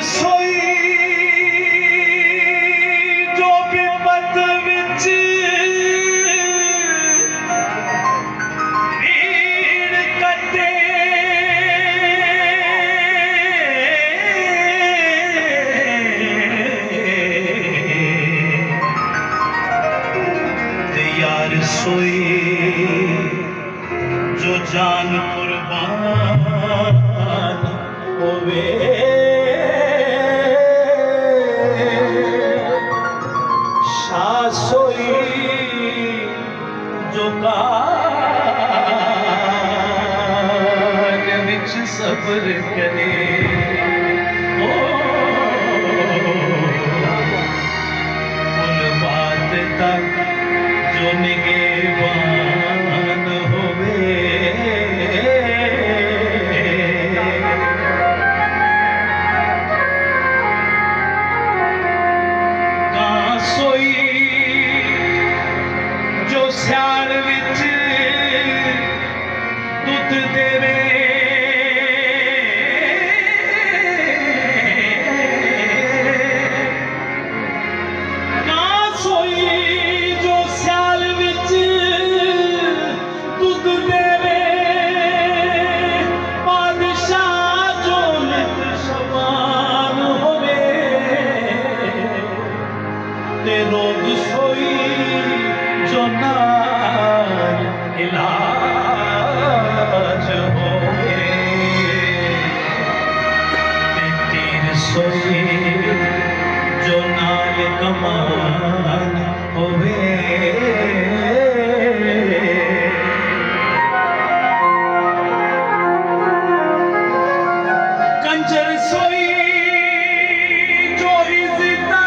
सोई जो विपत विच भीड़ कटे ते यार सोई जो जान कुर्बान होवे शाह सोई जो कान विच सब्र करे उन बात तक जो निगेबान होवे सोई जो सियाल विच दुध देवे सोई जो सियाल विच दुध देवे बादशाह जो नित शबान होवे ते रोग सोई जो नाल इलाज होवे ते तीर सोई जो नाल कमान होवे कंजर सोई जो इज़्ज़ता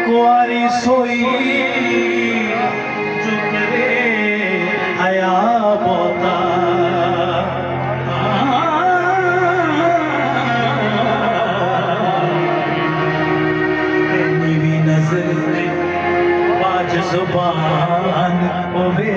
कुआरी सोई जो करे हया बोता नीवी नजर बाज जुबान होवे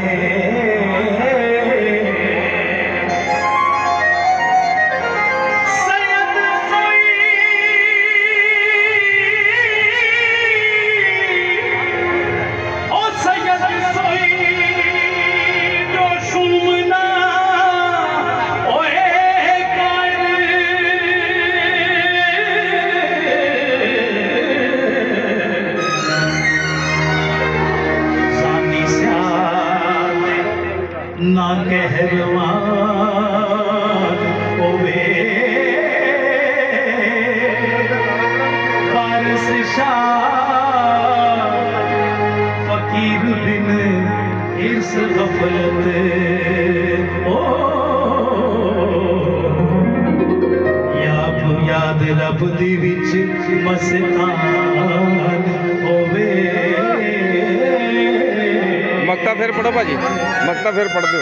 ना कहरवान होवे वारिस शाह फकीर बिन इस गफलत याद रब दी विच मस्तान होवे मक्ता फिर पढ़ो भाजी, मक्ता फिर पढ़ दो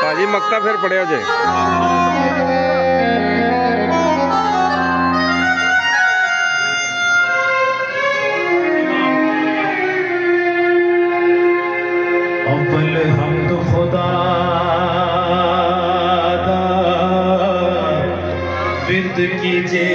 भाजी, मक्ता फिर पढ़िया जे। अव्वल हमद खुदा दा विद कीजे